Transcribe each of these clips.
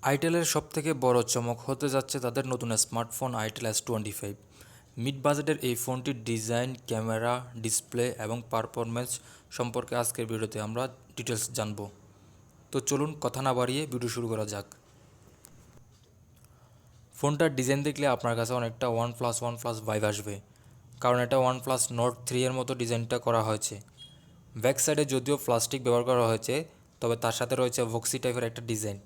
আইটেলের সবথেকে বড় চমক হতে যাচ্ছে তাদের নতুন স্মার্টফোন আইটেল S25। মিড বাজেটের এই ফোনটির ডিজাইন, ক্যামেরা, ডিসপ্লে এবং পারফরম্যান্স সম্পর্কে আজকের ভিডিওতে আমরা ডিটেলস জানব। তো চলুন কথা না বাড়িয়ে ভিডিও শুরু করা যাক। ফোনটার ডিজাইন দেখলে আপনার কাছে অনেকটা OnePlus ভাইব আসবে, কারণ এটা OnePlus Nord 3 এর মতো ডিজাইনটা করা হয়েছে। ব্যাক সাইডে যদিও প্লাস্টিক ব্যবহার করা হয়েছে, তবে তার সাথে রয়েছে ভক্সি টাইপের একটা ডিজাইন,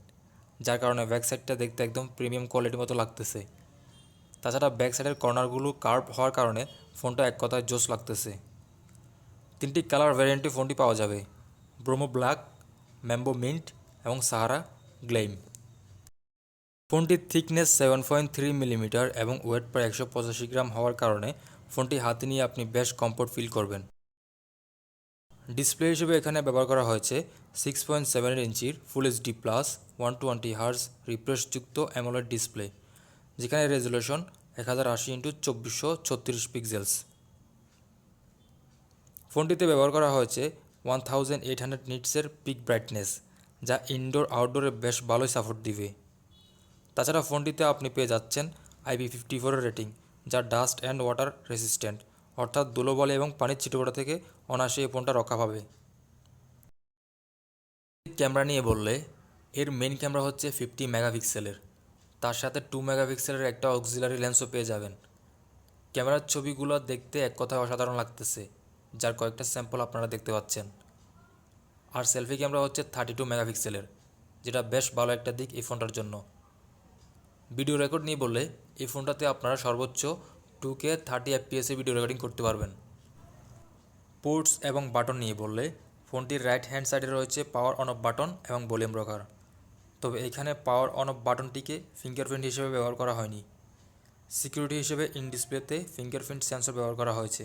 যার কারণে ব্যাক সাইডটা দেখতে একদম প্রিমিয়াম কোয়ালিটির মতো লাগতেছে। তাছাড়া ব্যাক সাইডের কর্নারগুলো কার্ভ হওয়ার কারণে ফোনটা এক কথায় জোস লাগতেছে। 3টি কালার ভ্যারিয়েন্টে ফোনটি পাওয়া যাবে: ব্রোমো ব্ল্যাক, ম্যাম্বো মিন্ট এবং সাহারা গ্লেইম। ফোনটির থিকনেস 7.3 মিলিমিটার এবং ওয়েট প্রায় 185 গ্রাম হওয়ার কারণে ফোনটি হাতে নিয়ে আপনি বেশ কমফোর্ট ফিল করবেন। ডিসপ্লে হিসেবে এখানে ব্যবহার করা হয়েছে 6.7 ইঞ্চির ফুল এইচডি প্লাস 120 হার্জ রিফ্রেশযুক্ত অ্যামোলেড ডিসপ্লে, যেখানে রেজুলেশন 1080x2436 পিক্সেলস। ফোনটিতে ব্যবহার করা হয়েছে 1800 নিটসের পিক ব্রাইটনেস, যা ইনডোর আউটডোরে বেশ ভালোই সাপোর্ট দিবে। তাছাড়া ফোনটিতে আপনি পেয়ে যাচ্ছেন IP54 রেটিং, যা ডাস্ট অ্যান্ড ওয়াটার রেসিস্ট্যান্ট, অর্থাৎ ধুলোবালি এবং পানির ছিটেফোঁটা থেকে অনায়াসে এই ফোনটা রক্ষা পাবে। ক্যামেরা নিয়ে বললে এর মেইন ক্যামেরা হচ্ছে 50 মেগাপিক্সেলের, তার সাথে 2 মেগাপিক্সেলের একটা অক্সিলারি লেন্সও পেয়ে যাবেন। ক্যামেরার ছবিগুলো দেখতে এক কথায় অসাধারণ লাগতেছে, যার কয়েকটা স্যাম্পল আপনারা দেখতে পাচ্ছেন। আর সেলফি ক্যামেরা হচ্ছে 32 মেগাপিক্সেলের, যেটা বেশ ভালো একটা দিক এই ফোনটার জন্য। ভিডিও রেকর্ড নিয়ে বললে এই ফোনটাতে আপনারা সর্বোচ্চ 2K 30 FPS ভিডিও রেকর্ডিং করতে পারবেন। পোর্টস এবং বাটন নিয়ে বললে ফোনটির রাইট হ্যান্ড সাইডে রয়েছে পাওয়ার অন অফ বাটন এবং ভলিউম রকার, তবে এখানে পাওয়ার অন অফ বাটনটিকে ফিঙ্গারপ্রিন্ট হিসেবে ব্যবহার করা হয়নি। সিকিউরিটি হিসেবে ইন ডিসপ্লেতে ফিঙ্গারপ্রিন্ট সেন্সর ব্যবহার করা হয়েছে।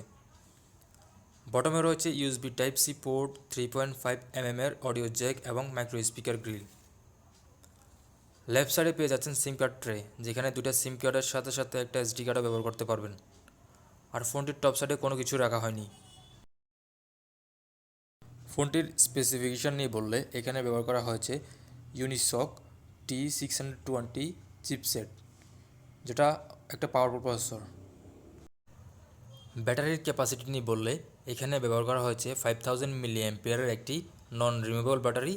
বটমে রয়েছে USB Type-C পোর্ট, 3.5 mm এর অডিও জ্যাক এবং মাইক্রো স্পিকার গ্রিল। লেফট সাইডে পেয়ে যাচ্ছেন সিম কার্ড ট্রে, যেখানে দুটো সিম কার্ডের সাথে সাথে একটা SD কার্ডও ব্যবহার করতে পারবেন। আর ফোনটির টপ সাইডে কোনো কিছু রাখা হয়নি। ফোনটির স্পেসিফিকেশান নিয়ে বললে এখানে ব্যবহার করা হয়েছে ইউনিসক T620 চিপসেট, যেটা একটা পাওয়ারফুল প্রসেসর। ব্যাটারির ক্যাপাসিটি নিয়ে বললে এখানে ব্যবহার করা হয়েছে 5000 mAh একটি নন রিমুভেবল ব্যাটারি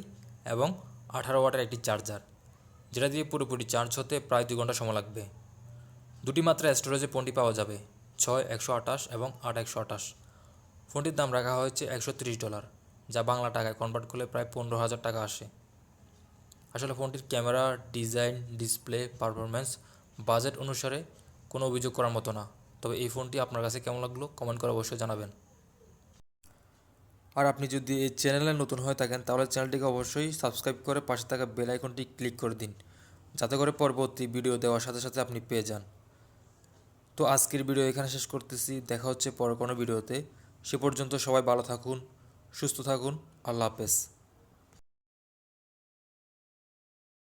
এবং 18 ওয়াটের একটি চার্জার, যেটা দিয়ে পুরোপুরি চার্জ হতে প্রায় 2 ঘন্টা সময় লাগবে। দুটি মাত্রা স্টোরেজে ফোনটি পাওয়া যাবে, 6 128 এবং 8 128। ফোনটির দাম রাখা হয়েছে $130, যা বাংলা টাকায় কনভার্ট করলে প্রায় 15,000 টাকা আসে। আসলে ফোনটির camera, design, display, performance budget অনুসারে কোনো অভিযোগ করার মতো না। তবে এই ফোনটি আপনার কাছে কেমন লাগলো কমেন্ট করে অবশ্যই জানাবেন। আর আপনি যদি এই চ্যানেলে নতুন হয়ে থাকেন তাহলে চ্যানেলটিকে অবশ্যই সাবস্ক্রাইব করে পাশে থাকা বেল আইকনটি ক্লিক করে দিন, যাতে করে পরবর্তী ভিডিও দেওয়ার সাথে সাথে আপনি পেয়ে যান। তো আজকের ভিডিও এখানে শেষ করতেছি, দেখা হচ্ছে পরে কোনো ভিডিওতে। সে পর্যন্ত সবাই ভালো থাকুন, সুস্থ থাকুন, আল্লাহ হাফেজ।